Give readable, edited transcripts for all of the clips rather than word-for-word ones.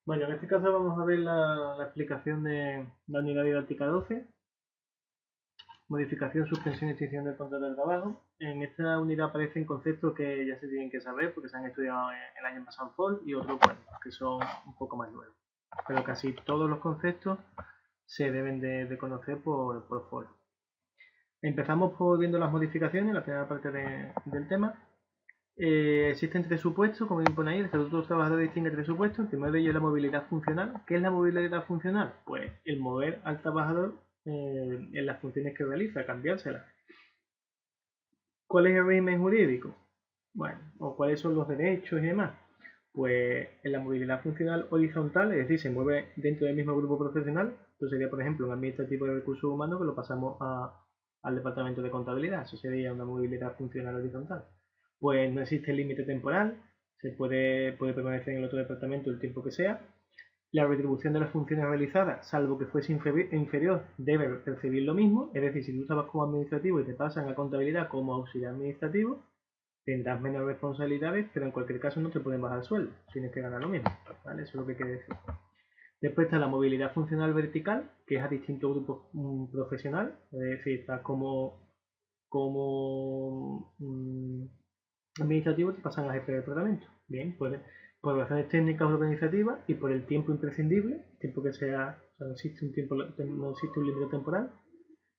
Bueno, en este caso vamos a ver la explicación de la unidad didáctica 12, modificación, suspensión y extinción del contrato de trabajo. En esta unidad aparecen conceptos que ya se tienen que saber porque se han estudiado el año pasado en FOL y otros, bueno, que son un poco más nuevos. Pero casi todos los conceptos se deben de conocer por FOL. Empezamos por viendo las modificaciones, la primera parte del tema. Existen tres supuestos, como bien pone ahí, el Estatuto de los Trabajadores distingue tres supuestos. El primero de ellos es la movilidad funcional. ¿Qué es la movilidad funcional? Pues el mover al trabajador en las funciones que realiza, cambiárselas. ¿Cuál es el régimen jurídico? Bueno, o cuáles son los derechos y demás. Pues en la movilidad funcional horizontal, es decir, se mueve dentro del mismo grupo profesional. Esto sería, por ejemplo, un administrativo de recursos humanos que lo pasamos al departamento de contabilidad. Eso sería una movilidad funcional horizontal. Pues no existe límite temporal, se puede permanecer en el otro departamento el tiempo que sea. La retribución de las funciones realizadas, salvo que fuese inferior, debe percibir lo mismo. Es decir, si tú estabas como administrativo y te pasan a contabilidad como auxiliar administrativo, tendrás menos responsabilidades, pero en cualquier caso no te pueden bajar el sueldo, tienes que ganar lo mismo, ¿vale? Eso es lo que quiere decir. Después está la movilidad funcional vertical, que es a distintos grupos profesional, es decir, estás como administrativo, te pasan a jefe de departamento. Bien, pues por razones técnicas o organizativas y por el tiempo imprescindible, tiempo que sea, o sea, no existe un tiempo, no existe un límite temporal.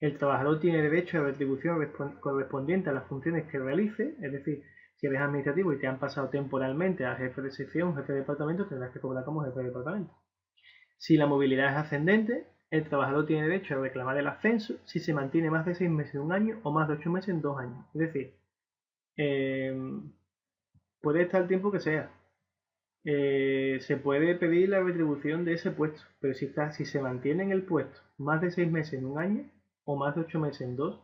El trabajador tiene derecho a retribución correspondiente a las funciones que realice, es decir, si eres administrativo y te han pasado temporalmente a jefe de sección, jefe de departamento, tendrás que cobrar como jefe de departamento. Si la movilidad es ascendente, el trabajador tiene derecho a reclamar el ascenso si se mantiene más de 6 meses en un año o más de 8 meses en 2 años. Es decir, eh, puede estar el tiempo que sea. Se puede pedir la retribución de ese puesto, pero si se mantiene en el puesto más de 6 meses en un año o más de 8 meses en 2,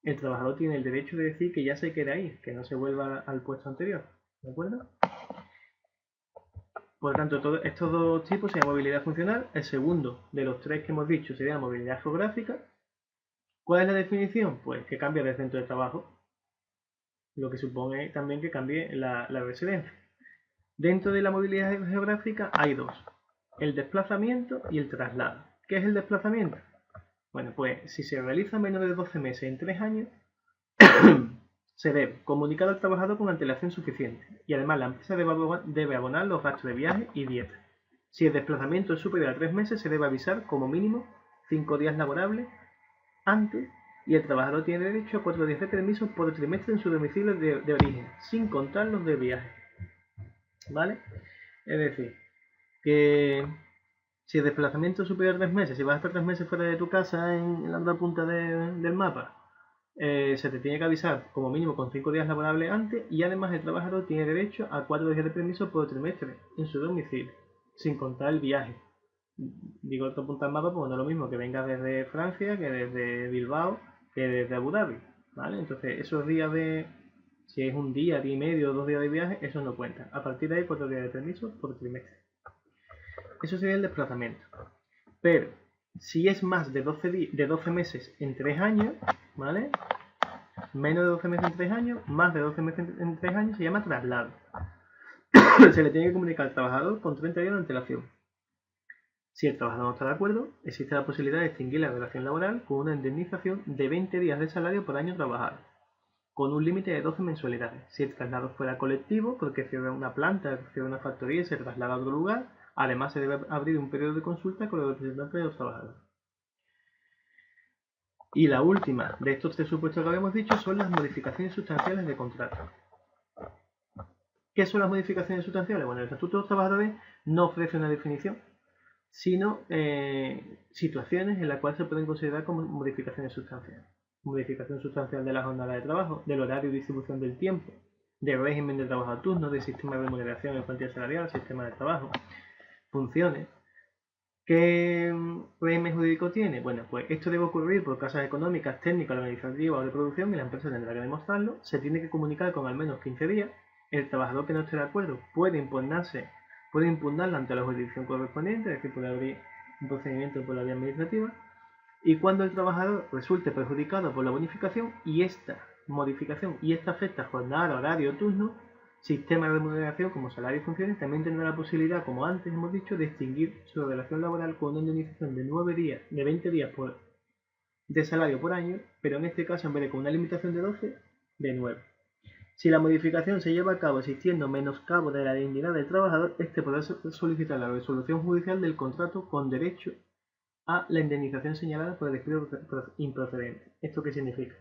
el trabajador tiene el derecho de decir que ya se queda ahí, que no se vuelva al puesto anterior. ¿De acuerdo? Por lo tanto, estos dos tipos serían movilidad funcional. El segundo de los tres que hemos dicho sería movilidad geográfica. ¿Cuál es la definición? Pues que cambia de centro de trabajo, lo que supone también que cambie la residencia. Dentro de la movilidad geográfica hay dos, el desplazamiento y el traslado. ¿Qué es el desplazamiento? Bueno, pues si se realiza menos de 12 meses en 3 años, se debe comunicar al trabajador con antelación suficiente y además la empresa debe abonar los gastos de viaje y dieta. Si el desplazamiento es superior a 3 meses, se debe avisar como mínimo 5 días laborables antes y el trabajador tiene derecho a 4 días de permiso por trimestre en su domicilio de origen, sin contar los de viaje. ¿Vale? Es decir, que si el desplazamiento es superior a 3 meses, si vas a estar 3 meses fuera de tu casa en la otra punta del mapa, se te tiene que avisar como mínimo con 5 días laborables antes y además el trabajador tiene derecho a 4 días de permiso por trimestre en su domicilio, sin contar el viaje. Digo otra punta del mapa, pues no es lo mismo que venga desde Francia, que desde Bilbao, que desde Abu Dhabi, ¿vale? Entonces esos días si es un día y medio, 2 días de viaje, eso no cuenta. A partir de ahí, 4 días de permiso por trimestre. Eso sería el desplazamiento. Pero si es más de 12 meses en 3 años, ¿vale? Menos de 12 meses en 3 años, más de 12 meses en 3 años, se llama traslado. Se le tiene que comunicar al trabajador con 30 días de antelación. Si el trabajador no está de acuerdo, existe la posibilidad de extinguir la relación laboral con una indemnización de 20 días de salario por año trabajado, con un límite de 12 mensualidades. Si el traslado fuera colectivo, porque cierra una planta, cierra una factoría y se traslada a otro lugar, además se debe abrir un periodo de consulta con los representantes de los trabajadores. Y la última de estos tres supuestos que habíamos dicho son las modificaciones sustanciales de contrato. ¿Qué son las modificaciones sustanciales? Bueno, el Estatuto de los Trabajadores no ofrece una definición, sino situaciones en las cuales se pueden considerar como modificaciones sustanciales. Modificación sustancial de la jornada de trabajo, del horario y distribución del tiempo, del régimen de trabajo a turno, del sistema de remuneración en cuantía salarial, sistema de trabajo, funciones. ¿Qué régimen jurídico tiene? Bueno, pues esto debe ocurrir por causas económicas, técnicas, organizativas o de producción y la empresa tendrá que demostrarlo. Se tiene que comunicar con al menos 15 días. El trabajador que no esté de acuerdo puede impugnarla ante la jurisdicción correspondiente, es decir, puede abrir un procedimiento por la vía administrativa. Y cuando el trabajador resulte perjudicado por la bonificación y esta modificación y esta afecta jornada, horario o turno, sistema de remuneración como salario y funciones, también tendrá la posibilidad, como antes hemos dicho, de extinguir su relación laboral con una indemnización de 9 días, de 20 días de salario por año, pero en este caso, en vez de con una limitación de 12, de 9. Si la modificación se lleva a cabo existiendo menoscabo de la dignidad del trabajador, este podrá solicitar la resolución judicial del contrato con derecho a la indemnización señalada por el despido improcedente. ¿Esto qué significa?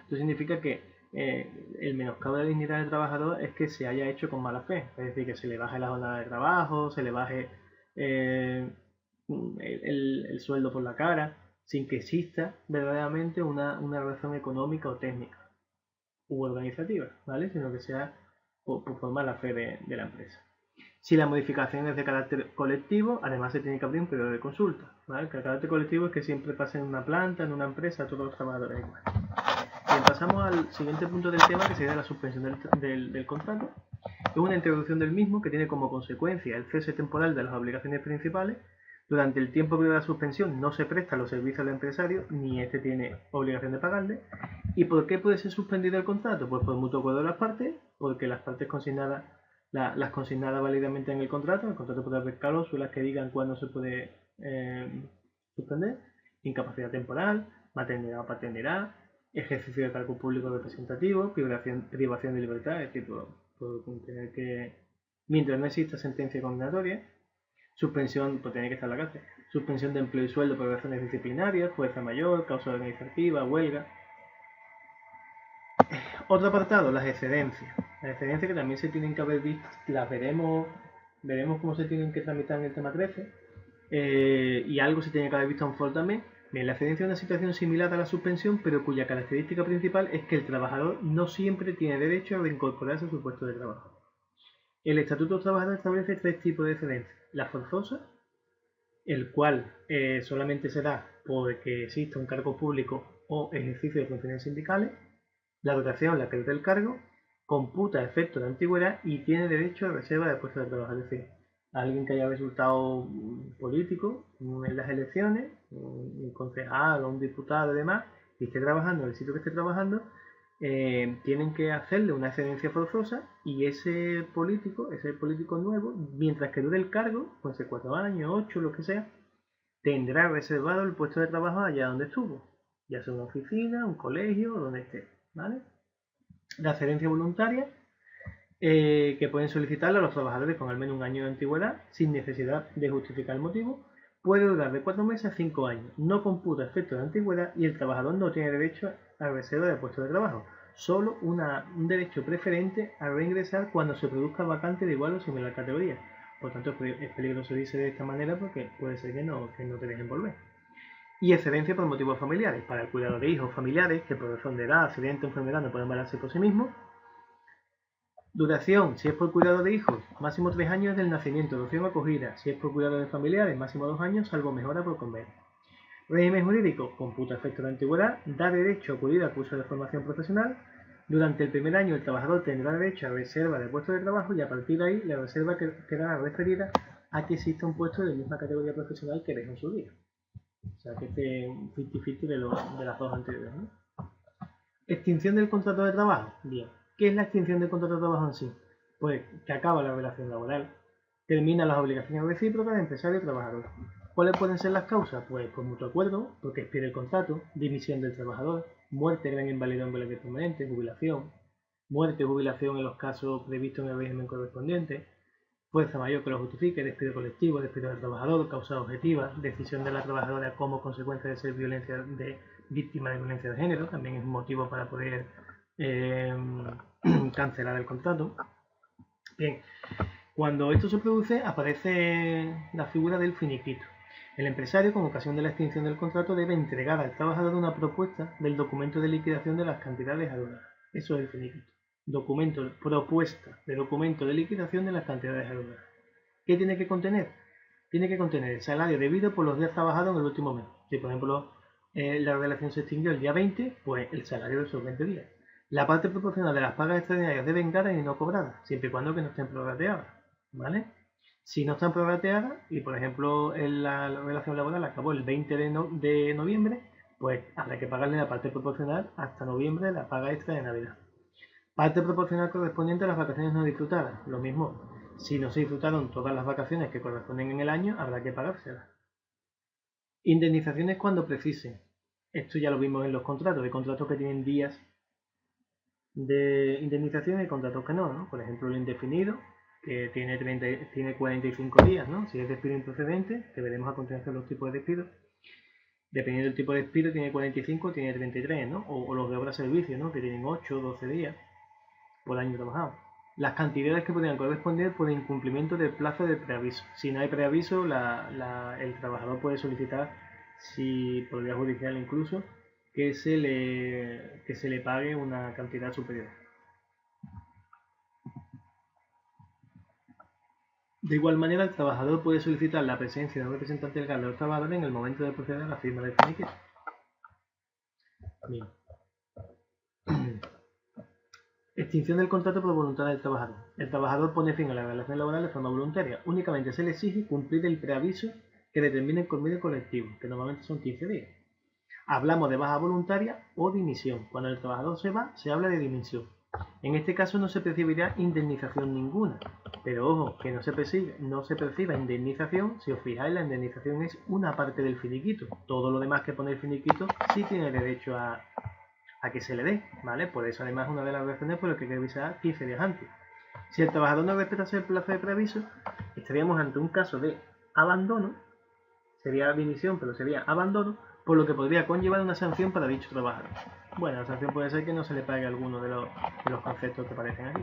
Esto significa que el menoscabo de la dignidad del trabajador es que se haya hecho con mala fe, es decir, que se le baje la jornada de trabajo, se le baje el sueldo por la cara, sin que exista verdaderamente una razón económica o técnica u organizativa, ¿vale? Sino que sea por mala fe de la empresa. Si la modificación es de carácter colectivo, además se tiene que abrir un periodo de consulta, ¿vale? Que el carácter colectivo es que siempre pase en una planta, en una empresa, a todos los trabajadores igual. Bien, pasamos al siguiente punto del tema, que sería la suspensión del contrato. Es una introducción del mismo que tiene como consecuencia el cese temporal de las obligaciones principales. Durante el tiempo que dura la suspensión no se prestan los servicios al empresario, ni este tiene obligación de pagarle. ¿Y por qué puede ser suspendido el contrato? Pues por mutuo acuerdo de las partes, porque las partes consignadas, las consignadas válidamente en el contrato puede haber cláusulas que digan cuándo se puede suspender, incapacidad temporal, maternidad o paternidad, ejercicio de cargo público representativo, privación de libertad, es decir, por tener que, mientras no exista sentencia condenatoria, suspensión, pues tiene que estar en la cárcel, suspensión de empleo y sueldo por razones disciplinarias, fuerza mayor, causa organizativa, huelga. Otro apartado, las excedencias. Las excedencias que también se tienen que haber visto, las veremos cómo se tienen que tramitar en el tema 13, y algo se tiene que haber visto en FOL también. Bien, la excedencia es una situación similar a la suspensión, pero cuya característica principal es que el trabajador no siempre tiene derecho a reincorporarse a su puesto de trabajo. El Estatuto de Trabajador establece 3 tipos de excedencia. La forzosa, el cual solamente se da porque exista un cargo público o ejercicio de funciones sindicales. La duración, la que dura el cargo, computa efectos de antigüedad y tiene derecho a reserva de puesto de trabajo. Es decir, alguien que haya resultado político en las elecciones, un concejal o un diputado y demás, y esté trabajando en el sitio que esté trabajando, tienen que hacerle una excedencia forzosa y ese político nuevo, mientras que dure el cargo, puede ser 4 años, 8, lo que sea, tendrá reservado el puesto de trabajo allá donde estuvo, ya sea una oficina, un colegio o donde esté, ¿vale? La excedencia voluntaria, que pueden solicitarla a los trabajadores con al menos un año de antigüedad, sin necesidad de justificar el motivo, puede durar de 4 meses a 5 años, no computa efectos de antigüedad y el trabajador no tiene derecho a reserva de puesto de trabajo, solo un derecho preferente a reingresar cuando se produzca vacante de igual o similar categoría. Por tanto, es peligroso irse de esta manera porque puede ser que no te dejen volver. Y excedencia por motivos familiares, para el cuidado de hijos familiares que por razón de edad, accidente o enfermedad no pueden valerse por sí mismos. Duración, si es por cuidado de hijos, máximo 3 años desde el nacimiento, adopción o acogida. Si es por cuidado de familiares, máximo 2 años, salvo mejora por convenio. Régimen jurídico, computa efectos de antigüedad, da derecho a acudir a cursos de formación profesional. Durante el primer año el trabajador tendrá derecho a reserva de puesto de trabajo y a partir de ahí la reserva quedará referida a que exista un puesto de la misma categoría profesional que dejó en su día. O sea que este 50-50 de las dos anteriores, ¿no? Extinción del contrato de trabajo. Bien. ¿Qué es la extinción del contrato de trabajo en sí? Pues que acaba la relación laboral, termina las obligaciones recíprocas de empresario y trabajador. ¿Cuáles pueden ser las causas? Pues por mutuo acuerdo, porque expire el contrato, dimisión del trabajador, muerte, gran invalidez en beneficio permanente, jubilación, muerte o jubilación en los casos previstos en el régimen correspondiente, fuerza mayor que lo justifique, despido colectivo, despido del trabajador, causa objetiva, decisión de la trabajadora como consecuencia de ser víctima de violencia de género, también es un motivo para poder cancelar el contrato. Bien, cuando esto se produce aparece la figura del finiquito. El empresario, con ocasión de la extinción del contrato, debe entregar al trabajador una propuesta del documento de liquidación de las cantidades adeudadas. Eso es el finiquito. Propuesta de documento de liquidación de las cantidades adeudadas. ¿Qué tiene que contener? Tiene que contener el salario debido por los días trabajados en el último mes. Si, por ejemplo, la relación se extinguió el día 20, pues el salario de esos 20 días. La parte proporcional de las pagas extraordinarias de vengadas y no cobradas, siempre y cuando que no estén prorrateadas, ¿vale? Si no están prorrateadas y, por ejemplo, la relación laboral acabó el 20 de noviembre, pues habrá que pagarle la parte proporcional hasta noviembre de la paga extra de Navidad. Parte proporcional correspondiente a las vacaciones no disfrutadas. Lo mismo, si no se disfrutaron todas las vacaciones que corresponden en el año, habrá que pagárselas. Indemnizaciones cuando precisen. Esto ya lo vimos en los contratos. Hay contratos que tienen días de indemnización y contratos que no, ¿no? Por ejemplo, el indefinido, que tiene 45 días, ¿no? Si es despido improcedente, que veremos a continuación los tipos de despido. Dependiendo del tipo de despido, tiene 45, tiene 33, ¿no? O los de obra servicio, ¿no? Que tienen 8 o 12 días por año trabajado. Las cantidades que podrían corresponder por incumplimiento del plazo de preaviso. Si no hay preaviso, el trabajador puede solicitar, si por vía judicial incluso, que se le pague una cantidad superior. De igual manera, el trabajador puede solicitar la presencia de un representante legal de los trabajadores en el momento de proceder a la firma del finiquito. Bien. Extinción del contrato por voluntad del trabajador. El trabajador pone fin a la relación laboral de forma voluntaria. Únicamente se le exige cumplir el preaviso que determine el convenio colectivo, que normalmente son 15 días. Hablamos de baja voluntaria o dimisión. Cuando el trabajador se va, se habla de dimisión. En este caso no se percibirá indemnización ninguna. Pero ojo, que no se perciba indemnización. Si os fijáis, la indemnización es una parte del finiquito. Todo lo demás que pone el finiquito sí tiene derecho a que se le dé, ¿vale? Por eso además una de las razones por las que hay que avisar 15 días antes. Si el trabajador no respetase el plazo de preaviso, estaríamos ante un caso de abandono, sería dimisión, pero sería abandono, por lo que podría conllevar una sanción para dicho trabajador. Bueno, la sanción puede ser que no se le pague alguno de los conceptos que aparecen aquí.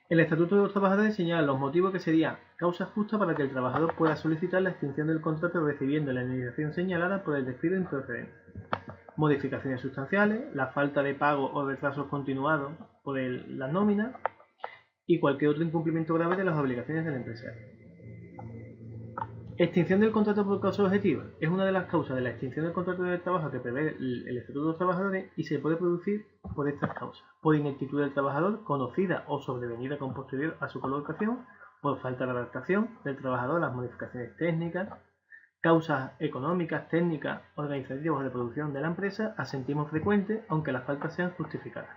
El Estatuto de los Trabajadores señala los motivos que serían causa justa para que el trabajador pueda solicitar la extinción del contrato recibiendo la indemnización señalada por el despido improcedente. Modificaciones sustanciales, la falta de pago o retrasos continuados por la nómina y cualquier otro incumplimiento grave de las obligaciones del empresario. Extinción del contrato por causa objetiva. Es una de las causas de la extinción del contrato de trabajo que prevé el Estatuto de los Trabajadores y se puede producir por estas causas. Por ineptitud del trabajador, conocida o sobrevenida con posterior a su colocación, por falta de adaptación del trabajador a las modificaciones técnicas, causas económicas, técnicas, organizativas o de producción de la empresa, asentimos frecuentes, aunque las faltas sean justificadas.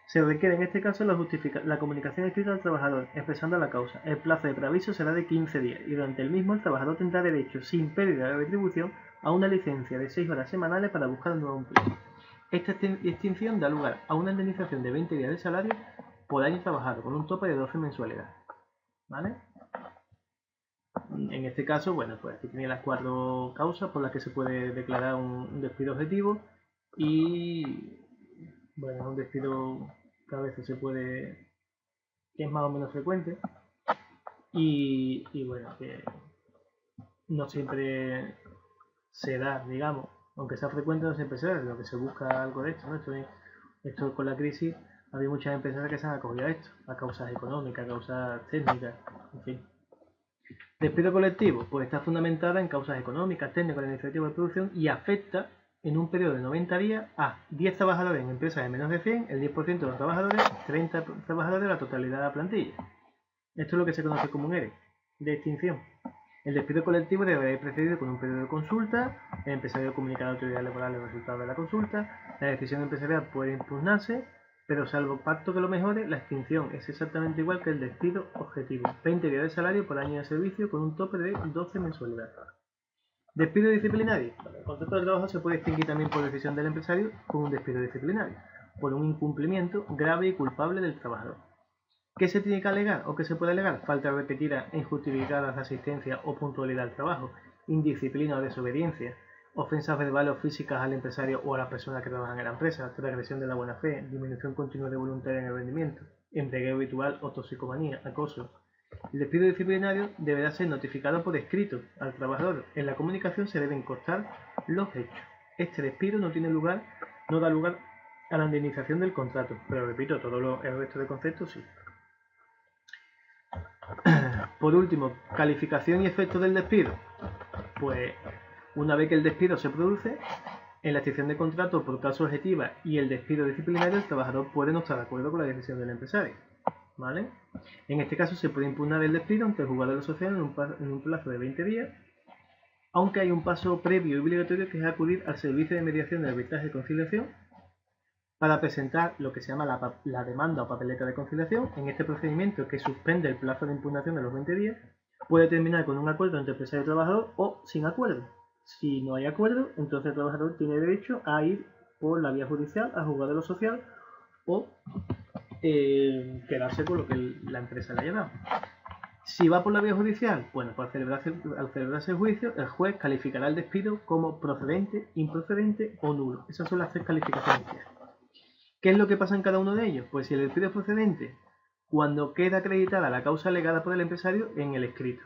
Se requiere en este caso la comunicación escrita al trabajador, expresando la causa. El plazo de preaviso será de 15 días y durante el mismo el trabajador tendrá derecho, sin pérdida de retribución, a una licencia de 6 horas semanales para buscar un nuevo empleo. Esta extinción da lugar a una indemnización de 20 días de salario por año trabajado, con un tope de 12 mensualidades. ¿Vale? En este caso, bueno, pues aquí tenía las 4 causas por las que se puede declarar un despido objetivo y, bueno, un despido que a veces que es más o menos frecuente y bueno, que no siempre se da, digamos, aunque sea frecuente no siempre se da, lo que se busca algo de esto, ¿no? Esto con la crisis había muchas empresas que se han acogido a esto, a causas económicas, a causas técnicas, en fin. Despido colectivo, pues está fundamentada en causas económicas, técnicas, administrativas de producción y afecta en un periodo de 90 días a 10 trabajadores en empresas de menos de 100, el 10% de los trabajadores, 30 trabajadores de la totalidad de la plantilla. Esto es lo que se conoce como un ERE, de extinción. El despido colectivo debe ir precedido con un periodo de consulta, el empresario comunica a la autoridad laboral el resultado de la consulta, la decisión empresarial puede impugnarse, pero salvo pacto que lo mejore, la extinción es exactamente igual que el despido objetivo. 20 días de salario por año de servicio con un tope de 12 mensualidades. Despido disciplinario. El contrato de trabajo se puede extinguir también por decisión del empresario con un despido disciplinario, por un incumplimiento grave y culpable del trabajador. ¿Qué se tiene que alegar o qué se puede alegar? Falta repetida e injustificada de asistencia o puntualidad al trabajo, indisciplina o desobediencia, ofensas verbales o físicas al empresario o a las personas que trabajan en la empresa, transgresión de la buena fe, disminución continua de voluntaria en el rendimiento, empleo habitual o toxicomanía, acoso. El despido disciplinario deberá ser notificado por escrito al trabajador. En la comunicación se deben constar los hechos. Este despido no da lugar a la indemnización del contrato, pero repito, todo el resto de conceptos sí. Por último, calificación y efecto del despido. Pues una vez que el despido se produce, en la extinción de contrato por causa objetiva y el despido disciplinario, el trabajador puede no estar de acuerdo con la decisión del empresario. ¿Vale? En este caso se puede impugnar el despido ante el juzgado de lo social en un plazo de 20 días, aunque hay un paso previo y obligatorio que es acudir al servicio de mediación de arbitraje y conciliación para presentar lo que se llama la demanda o papeleta de conciliación. En este procedimiento, que suspende el plazo de impugnación de los 20 días, puede terminar con un acuerdo entre empresario y trabajador o sin acuerdo. Si no hay acuerdo, entonces el trabajador tiene derecho a ir por la vía judicial, a juzgar de lo social o quedarse con lo que la empresa le haya dado. Si va por la vía judicial, bueno, pues al celebrarse el juicio, el juez calificará el despido como procedente, improcedente o nulo. Esas son las 3 calificaciones que hay. ¿Qué es lo que pasa en cada uno de ellos? Pues si el despido es procedente, cuando queda acreditada la causa alegada por el empresario en el escrito.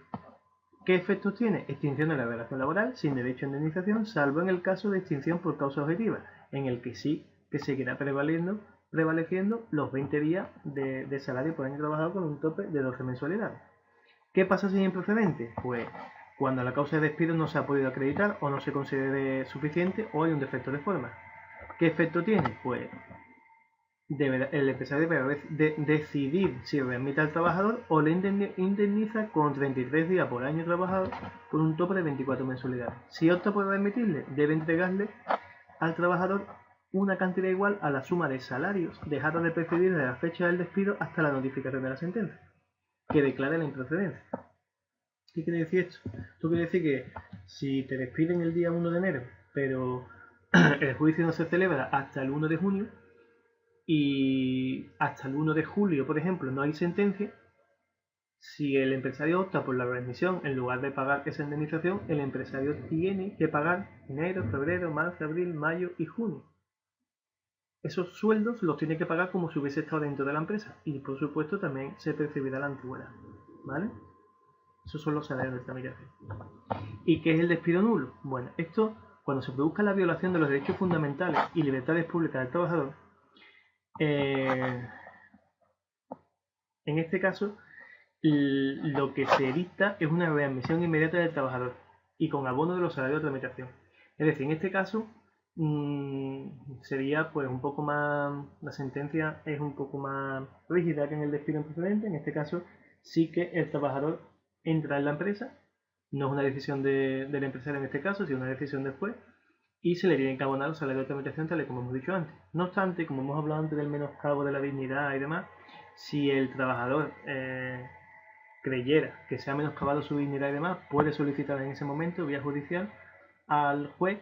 ¿Qué efectos tiene? Extinción de la relación laboral sin derecho a indemnización, salvo en el caso de extinción por causa objetiva, en el que sí que seguirá prevaleciendo los 20 días de salario por año trabajado con un tope de 12 mensualidades. ¿Qué pasa si es improcedente? Pues cuando la causa de despido no se ha podido acreditar o no se considere suficiente o hay un defecto de forma. ¿Qué efecto tiene? Pues el empresario deberá decidir si readmite al trabajador o le indemniza con 33 días por año trabajado con un tope de 24 mensualidades. Si opta por readmitirle, debe entregarle al trabajador una cantidad igual a la suma de salarios dejada de percibir desde la fecha del despido hasta la notificación de la sentencia, que declare la improcedencia. ¿Qué quiere decir esto? Esto quiere decir que si te despiden el día 1 de enero, pero el juicio no se celebra hasta el 1 de junio, y hasta el 1 de julio, por ejemplo, no hay sentencia, si el empresario opta por la readmisión en lugar de pagar esa indemnización, el empresario tiene que pagar enero, febrero, marzo, abril, mayo y junio. Esos sueldos los tiene que pagar como si hubiese estado dentro de la empresa y por supuesto también se percibirá la antigüedad, ¿vale? Esos son los salarios de tramitación. ¿Y qué es el despido nulo? Bueno, esto, cuando se produzca la violación de los derechos fundamentales y libertades públicas del trabajador, en este caso, lo que se dicta es una readmisión inmediata del trabajador y con abono de los salarios de tramitación. Es decir, en este caso sería pues un poco más, la sentencia es un poco más rígida que en el despido precedente. En este caso sí que el trabajador entra en la empresa, no es una decisión del empresario en este caso, sino una decisión después, y se le tienen que abonar los salarios de tramitación tal y como hemos dicho antes. No obstante, como hemos hablado antes del menoscabo de la dignidad y demás, si el trabajador creyera que se ha menoscabado su dignidad y demás, puede solicitar en ese momento, vía judicial, al juez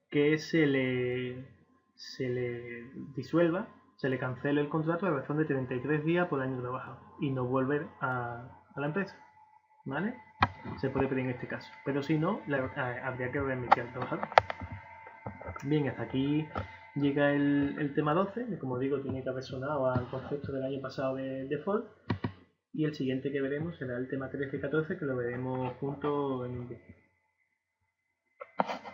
que se le disuelva, se le cancele el contrato a razón de 33 días por año trabajado y no volver a la empresa, ¿vale? Se puede pedir en este caso, pero si no, habría que readmitir al trabajador. Bien, hasta aquí llega el tema 12, que como digo tiene que haber sonado al concepto del año pasado de Ford, y el siguiente que veremos será el tema 13 y 14, que lo veremos juntos en un día.